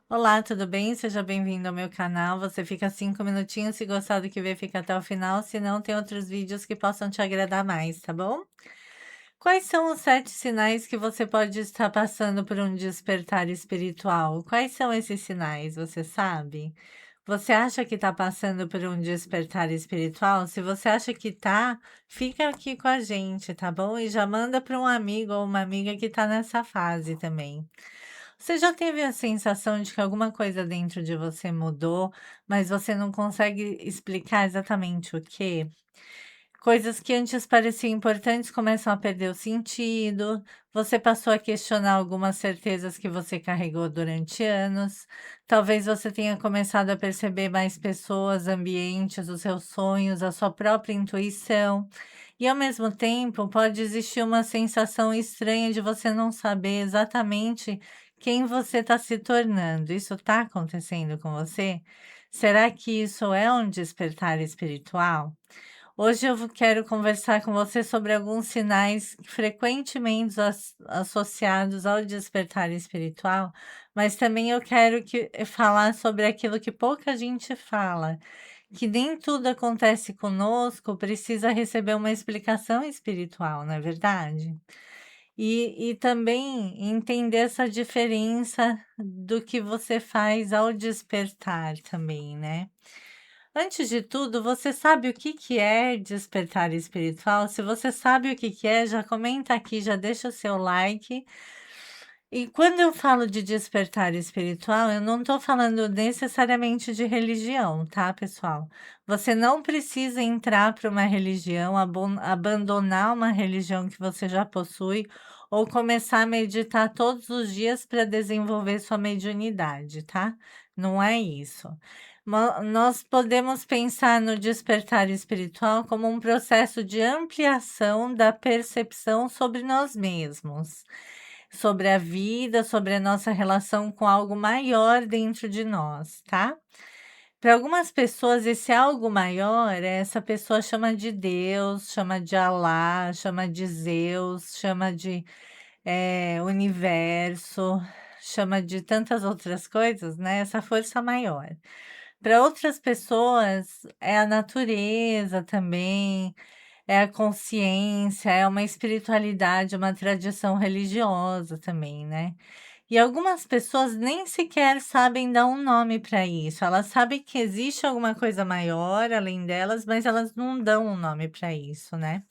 Olá, tudo bem? Seja bem-vindo ao meu canal. Você fica 5 minutinhos, se gostar do que ver, fica até o final, se não, tem outros vídeos que possam te agradar mais, tá bom? Quais são os 7 sinais que você pode estar passando por um despertar espiritual? Quais são esses sinais, você sabe? Você acha que está passando por um despertar espiritual? Se você acha que tá, fica aqui com a gente, tá bom? E já manda para um amigo ou uma amiga que tá nessa fase também. Você já teve a sensação de que alguma coisa dentro de você mudou, mas você não consegue explicar exatamente o quê? Coisas que antes pareciam importantes começam a perder o sentido. Você passou a questionar algumas certezas que você carregou durante anos. Talvez você tenha começado a perceber mais pessoas, ambientes, os seus sonhos, a sua própria intuição. E ao mesmo tempo, pode existir uma sensação estranha de você não saber exatamente quem você está se tornando. Isso está acontecendo com você? Será que isso é um despertar espiritual? Hoje quero conversar com você sobre alguns sinais frequentemente associados ao despertar espiritual, mas também eu quero falar sobre aquilo que pouca gente fala, que nem tudo acontece conosco, precisa receber uma explicação espiritual, não é verdade? E também entender essa diferença do que você faz ao despertar também, né? Antes de tudo, você sabe o que que é despertar espiritual? Se você sabe o que que é, já comenta aqui, já deixa o seu like. E quando eu falo de despertar espiritual, eu não estou falando necessariamente de religião, tá, pessoal? Você não precisa entrar para uma religião, abandonar uma religião que você já possui, ou começar a meditar todos os dias para desenvolver sua mediunidade, tá? Não é isso. Nós podemos pensar no despertar espiritual como um processo de ampliação da percepção sobre nós mesmos, sobre a vida, sobre a nossa relação com algo maior dentro de nós, tá? Para algumas pessoas, esse algo maior, essa pessoa chama de Deus, chama de Alá, chama de Zeus, chama de universo, chama de tantas outras coisas, né? Essa força maior. Para outras pessoas, é a natureza também, é a consciência, é uma espiritualidade, uma tradição religiosa também, né. E algumas pessoas nem sequer sabem dar um nome para isso, elas sabem que existe alguma coisa maior além delas, mas elas não dão um nome para isso, né.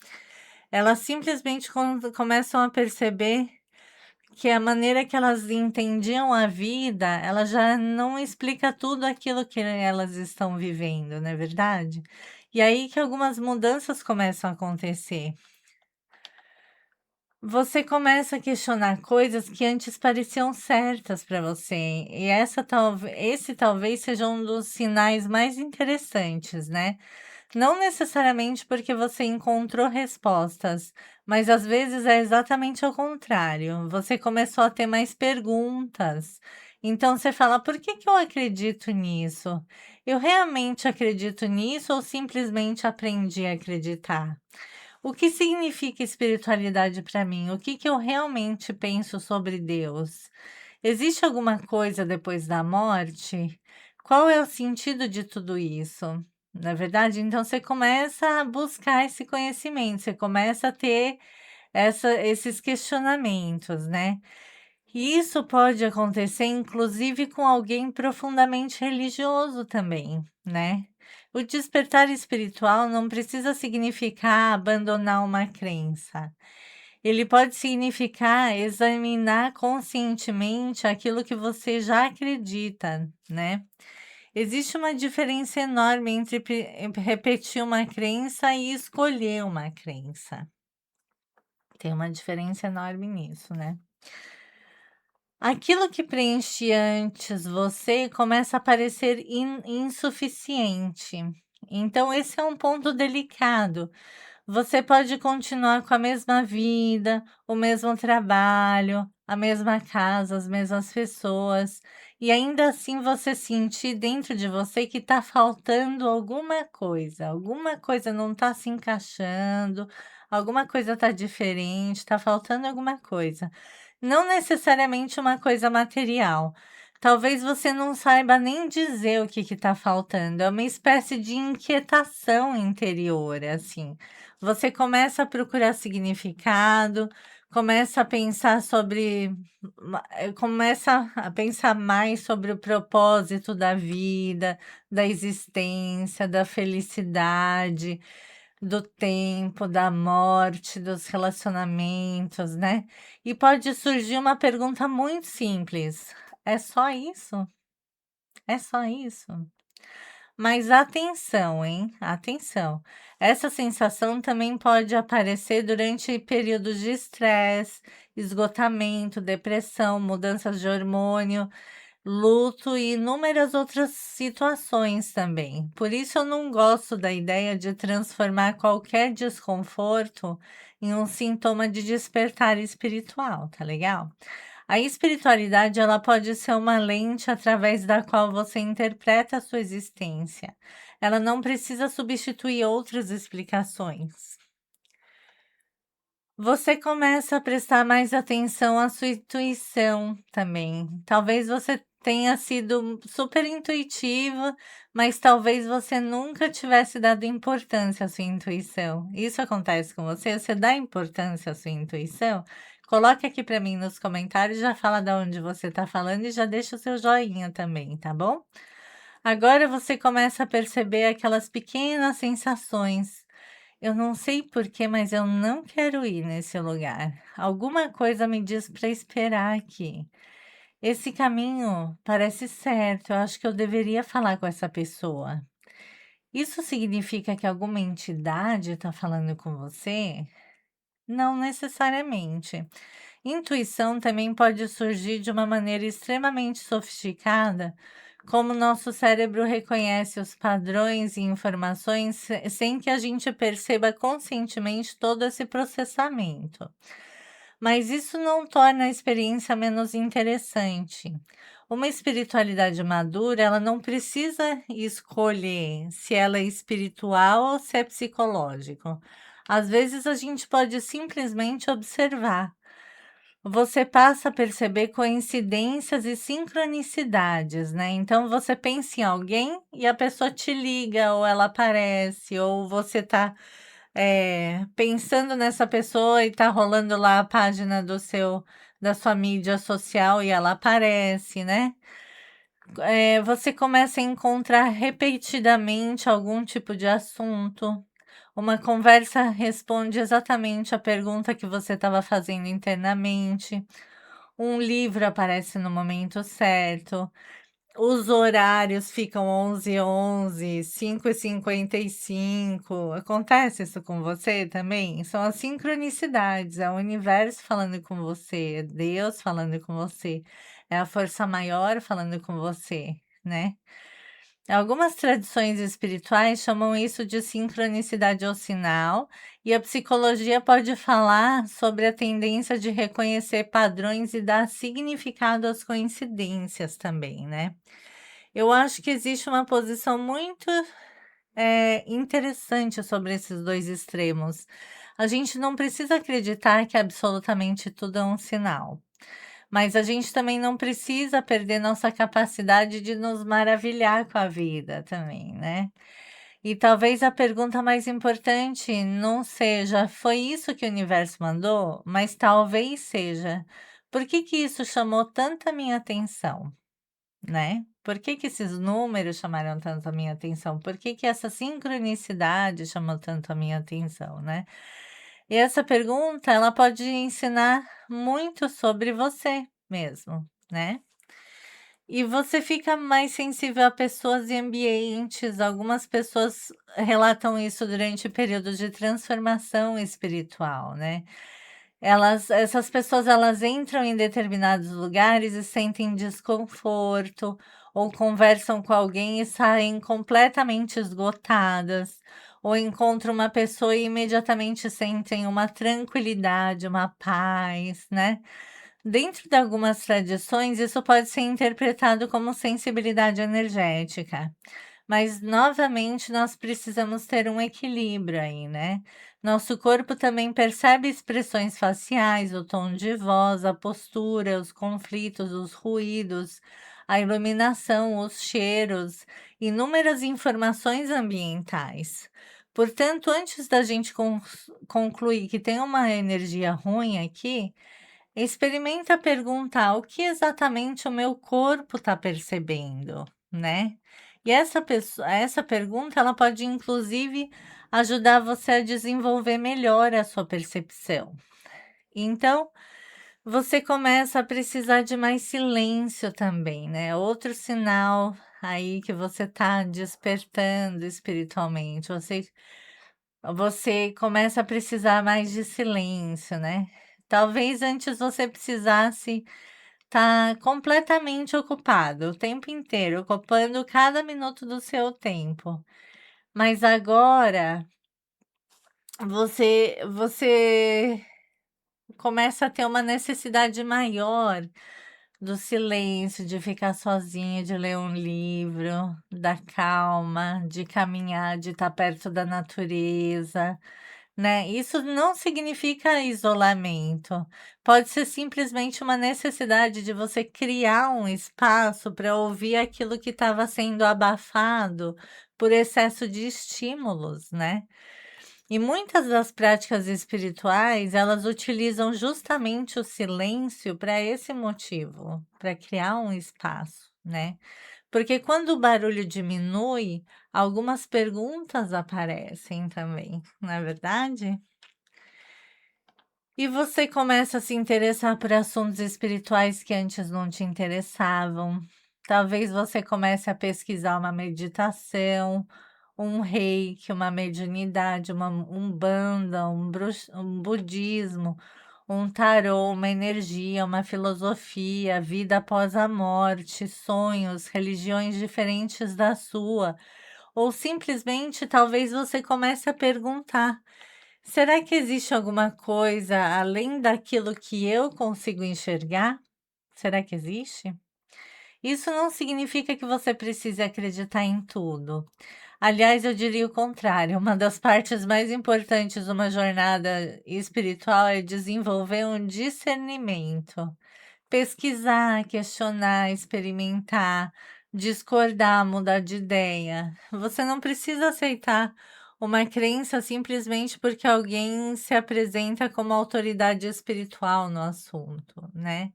Elas simplesmente começam a perceber que a maneira que elas entendiam a vida, ela já não explica tudo aquilo que elas estão vivendo, não é verdade? E aí que algumas mudanças começam a acontecer. Você começa a questionar coisas que antes pareciam certas para você, e esse talvez seja um dos sinais mais interessantes, né? Não necessariamente porque você encontrou respostas, mas às vezes é exatamente ao contrário. Você começou a ter mais perguntas. Então você fala: por que que eu acredito nisso? Eu realmente acredito nisso ou simplesmente aprendi a acreditar? O que significa espiritualidade para mim? O que que eu realmente penso sobre Deus? Existe alguma coisa depois da morte? Qual é o sentido de tudo isso? Na verdade, então você começa a buscar esse conhecimento, você começa a ter esses questionamentos, né? E isso pode acontecer, inclusive, com alguém profundamente religioso também, né? O despertar espiritual não precisa significar abandonar uma crença. Ele pode significar examinar conscientemente aquilo que você já acredita, né? Existe uma diferença enorme entre repetir uma crença e escolher uma crença. Tem uma diferença enorme nisso, né? Aquilo que preenchia antes você começa a parecer insuficiente. Então, esse é um ponto delicado. Você pode continuar com a mesma vida, o mesmo trabalho, a mesma casa, as mesmas pessoas, e ainda assim você sentir dentro de você que está faltando alguma coisa não está se encaixando, alguma coisa está diferente, está faltando alguma coisa. Não necessariamente uma coisa material. Talvez você não saiba nem dizer o que está faltando, é uma espécie de inquietação interior, assim. Você começa a procurar significado, começa a pensar sobre começa a pensar mais sobre o propósito da vida, da existência, da felicidade, do tempo, da morte, dos relacionamentos, né. E pode surgir uma pergunta muito simples: "É só isso? É só isso?". Mas atenção, hein, atenção. Essa sensação também pode aparecer durante períodos de estresse, esgotamento, depressão, mudanças de hormônio, luto e inúmeras outras situações também. Por isso eu não gosto da ideia de transformar qualquer desconforto em um sintoma de despertar espiritual, tá legal? A espiritualidade, ela pode ser uma lente através da qual você interpreta a sua existência. Ela não precisa substituir outras explicações. Você começa a prestar mais atenção à sua intuição também. Talvez você tenha sido super intuitiva, mas talvez você nunca tivesse dado importância à sua intuição. Isso acontece com você? Você dá importância à sua intuição? Coloque aqui para mim nos comentários, já fala de onde você está falando e já deixa o seu joinha também, tá bom? Agora você começa a perceber aquelas pequenas sensações. Eu não sei porquê, mas eu não quero ir nesse lugar. Alguma coisa me diz para esperar aqui. Esse caminho parece certo, eu acho que eu deveria falar com essa pessoa. Isso significa que alguma entidade está falando com você? Não necessariamente. Intuição também pode surgir de uma maneira extremamente sofisticada, como nosso cérebro reconhece os padrões e informações sem que a gente perceba conscientemente todo esse processamento. Mas isso não torna a experiência menos interessante. Uma espiritualidade madura, ela não precisa escolher se ela é espiritual ou se é psicológico. Às vezes a gente pode simplesmente observar. Você passa a perceber coincidências e sincronicidades, né? Então você pensa em alguém e a pessoa te liga, ou ela aparece, ou você tá pensando nessa pessoa e tá rolando lá a página da sua mídia social e ela aparece, né? Você começa a encontrar repetidamente algum tipo de assunto. Uma conversa responde exatamente a pergunta que você estava fazendo internamente. Um livro aparece no momento certo. Os horários ficam 11h11, 5h55. Acontece isso com você também? São as sincronicidades, é o universo falando com você, é Deus falando com você, é a força maior falando com você, né? Algumas tradições espirituais chamam isso de sincronicidade ou sinal, e a psicologia pode falar sobre a tendência de reconhecer padrões e dar significado às coincidências também, né? Eu acho que existe uma posição muito interessante sobre esses dois extremos. A gente não precisa acreditar que absolutamente tudo é um sinal. Mas a gente também não precisa perder nossa capacidade de nos maravilhar com a vida também, né. E talvez a pergunta mais importante não seja: "Foi isso que o universo mandou?", mas talvez seja: "Por que que isso chamou tanta minha atenção?", né. Por que que esses números chamaram tanto a minha atenção? Por que que essa sincronicidade chamou tanto a minha atenção, né. E essa pergunta, ela pode ensinar muito sobre você mesmo, né. E você fica mais sensível a pessoas e ambientes. Algumas pessoas relatam isso durante períodos de transformação espiritual, né. Essas pessoas, elas entram em determinados lugares e sentem desconforto, ou conversam com alguém e saem completamente esgotadas, ou encontram uma pessoa e imediatamente sentem uma tranquilidade, uma paz, né. Dentro de algumas tradições, isso pode ser interpretado como sensibilidade energética, mas novamente nós precisamos ter um equilíbrio aí, né? Nosso corpo também percebe expressões faciais, o tom de voz, a postura, os conflitos, os ruídos, a iluminação, os cheiros, inúmeras informações ambientais. Portanto, antes da gente concluir que tem uma energia ruim aqui, experimenta perguntar o que exatamente o meu corpo está percebendo, né? E essa pergunta, ela pode inclusive ajudar você a desenvolver melhor a sua percepção. Então, você começa a precisar de mais silêncio também, né? Outro sinal aí que você está despertando espiritualmente. Você começa a precisar mais de silêncio, né? Talvez antes você precisasse estar completamente ocupado o tempo inteiro, ocupando cada minuto do seu tempo. Mas agora você começa a ter uma necessidade maior do silêncio, de ficar sozinho, de ler um livro, da calma, de caminhar, de estar perto da natureza, né? Isso não significa isolamento. Pode ser simplesmente uma necessidade de você criar um espaço para ouvir aquilo que estava sendo abafado por excesso de estímulos, né? E muitas das práticas espirituais, elas utilizam justamente o silêncio para esse motivo, para criar um espaço, né? Porque quando o barulho diminui, algumas perguntas aparecem também, não é verdade? E você começa a se interessar por assuntos espirituais que antes não te interessavam. Talvez você comece a pesquisar uma meditação, um reiki, uma mediunidade, uma umbanda, um budismo, um tarô, uma energia, uma filosofia, vida após a morte, sonhos, religiões diferentes da sua. Ou simplesmente talvez você comece a perguntar: será que existe alguma coisa além daquilo que eu consigo enxergar? Será que existe? Isso não significa que você precise acreditar em tudo. Aliás, eu diria o contrário. Uma das partes mais importantes de uma jornada espiritual é desenvolver um discernimento. Pesquisar, questionar, experimentar, discordar, mudar de ideia. Você não precisa aceitar uma crença simplesmente porque alguém se apresenta como autoridade espiritual no assunto, né?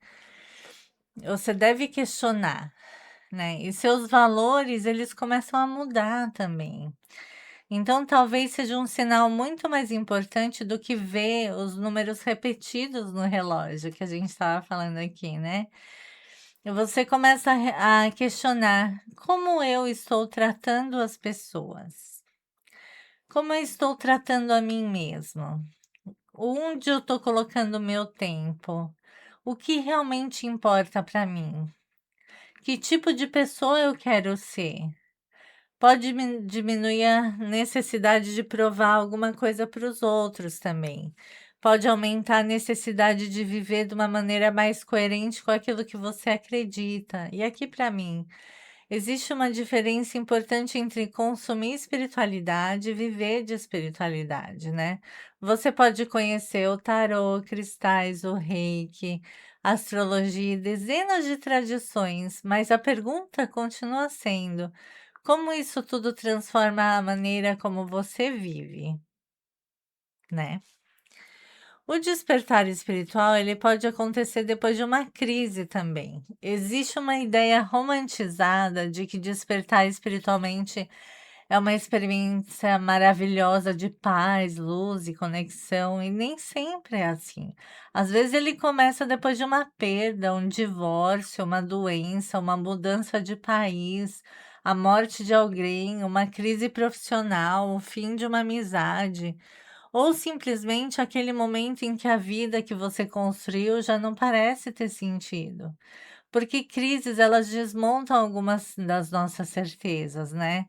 Você deve questionar, né? E seus valores, eles começam a mudar também. Então, talvez seja um sinal muito mais importante do que ver os números repetidos no relógio que a gente estava falando aqui, né? E você começa a questionar como eu estou tratando as pessoas, como eu estou tratando a mim mesmo, onde eu estou colocando o meu tempo, o que realmente importa para mim, que tipo de pessoa eu quero ser. Pode diminuir a necessidade de provar alguma coisa para os outros também. Pode aumentar a necessidade de viver de uma maneira mais coerente com aquilo que você acredita. E aqui para mim, existe uma diferença importante entre consumir espiritualidade e viver de espiritualidade, né? Você pode conhecer o tarô, cristais, o reiki, astrologia e dezenas de tradições, mas a pergunta continua sendo: como isso tudo transforma a maneira como você vive, né? O despertar espiritual, ele pode acontecer depois de uma crise também. Existe uma ideia romantizada de que despertar espiritualmente é uma experiência maravilhosa de paz, luz e conexão, e nem sempre é assim. Às vezes ele começa depois de uma perda, um divórcio, uma doença, uma mudança de país, a morte de alguém, uma crise profissional, o fim de uma amizade. Ou simplesmente aquele momento em que a vida que você construiu já não parece ter sentido. Porque crises, elas desmontam algumas das nossas certezas, né?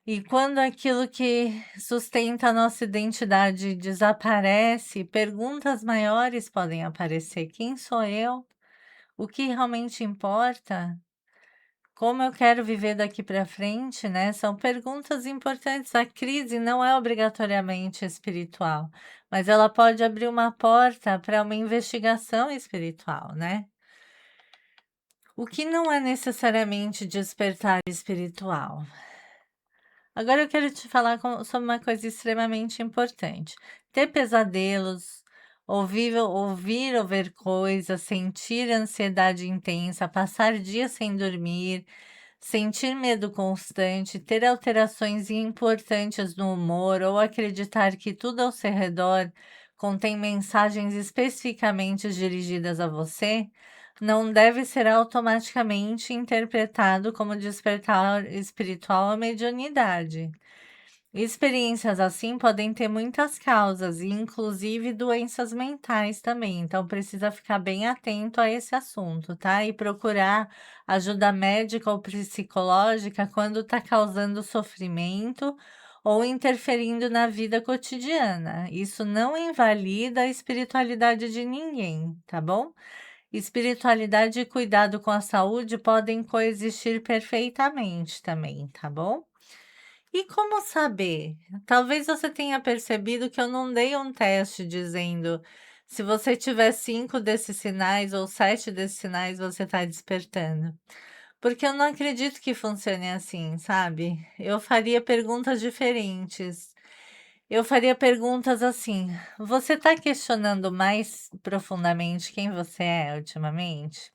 E quando aquilo que sustenta a nossa identidade desaparece, perguntas maiores podem aparecer. Quem sou eu? O que realmente importa? Como eu quero viver daqui para frente, né? São perguntas importantes. A crise não é obrigatoriamente espiritual, mas ela pode abrir uma porta para uma investigação espiritual, né? O que não é necessariamente despertar espiritual? Agora eu quero te falar sobre uma coisa extremamente importante. Ter pesadelos, ouvir ou ver coisas, sentir ansiedade intensa, passar dias sem dormir, sentir medo constante, ter alterações importantes no humor ou acreditar que tudo ao seu redor contém mensagens especificamente dirigidas a você, não deve ser automaticamente interpretado como despertar espiritual ou mediunidade. Experiências assim podem ter muitas causas, e inclusive doenças mentais também, então precisa ficar bem atento a esse assunto, tá? E procurar ajuda médica ou psicológica quando está causando sofrimento ou interferindo na vida cotidiana. Isso não invalida a espiritualidade de ninguém, tá bom? Espiritualidade e cuidado com a saúde podem coexistir perfeitamente também, tá bom? E como saber? Talvez você tenha percebido que eu não dei um teste dizendo se você tiver 5 desses sinais ou 7 desses sinais, você está despertando. Porque eu não acredito que funcione assim, sabe? Eu faria perguntas diferentes. Eu faria perguntas assim: você está questionando mais profundamente quem você é ultimamente?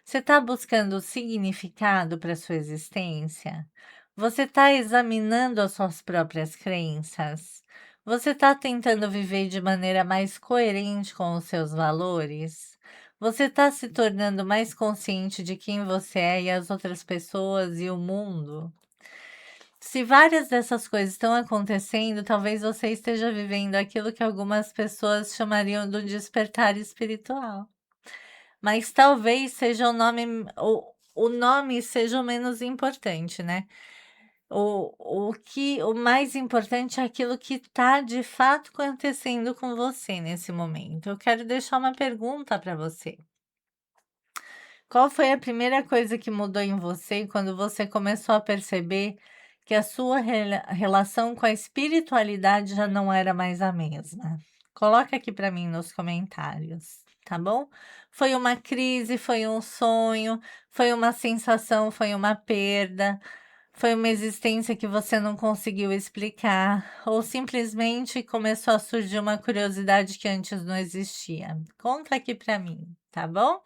Você está buscando significado para sua existência? Você está examinando as suas próprias crenças? Você está tentando viver de maneira mais coerente com os seus valores? Você está se tornando mais consciente de quem você é e as outras pessoas e o mundo? Se várias dessas coisas estão acontecendo, talvez você esteja vivendo aquilo que algumas pessoas chamariam do despertar espiritual. Mas talvez seja o nome seja o menos importante, né? O mais importante é aquilo que está de fato acontecendo com você nesse momento. Eu quero deixar uma pergunta para você. Qual foi a primeira coisa que mudou em você quando você começou a perceber que a sua relação com a espiritualidade já não era mais a mesma? Coloca aqui para mim nos comentários, tá bom? Foi uma crise, foi um sonho, foi uma sensação, foi uma perda, foi uma existência que você não conseguiu explicar, ou simplesmente começou a surgir uma curiosidade que antes não existia? Conta aqui para mim, tá bom?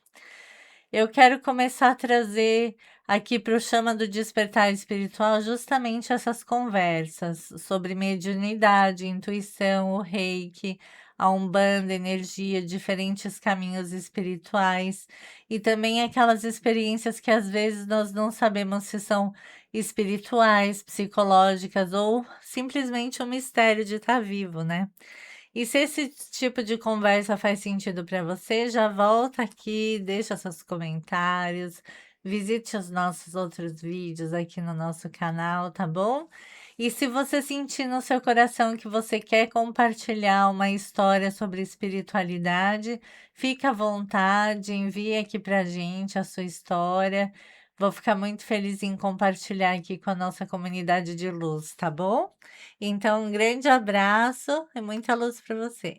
Eu quero começar a trazer aqui para o Chama do Despertar Espiritual justamente essas conversas sobre mediunidade, intuição, o reiki, a umbanda, energia, diferentes caminhos espirituais e também aquelas experiências que às vezes nós não sabemos se são espirituais, psicológicas ou simplesmente um mistério de estar vivo, né? E se esse tipo de conversa faz sentido para você, já volta aqui, deixa seus comentários, visite os nossos outros vídeos aqui no nosso canal, tá bom? E se você sentir no seu coração que você quer compartilhar uma história sobre espiritualidade, fica à vontade, envie aqui pra gente a sua história. Vou ficar muito feliz em compartilhar aqui com a nossa comunidade de luz, tá bom? Então, um grande abraço e muita luz para você.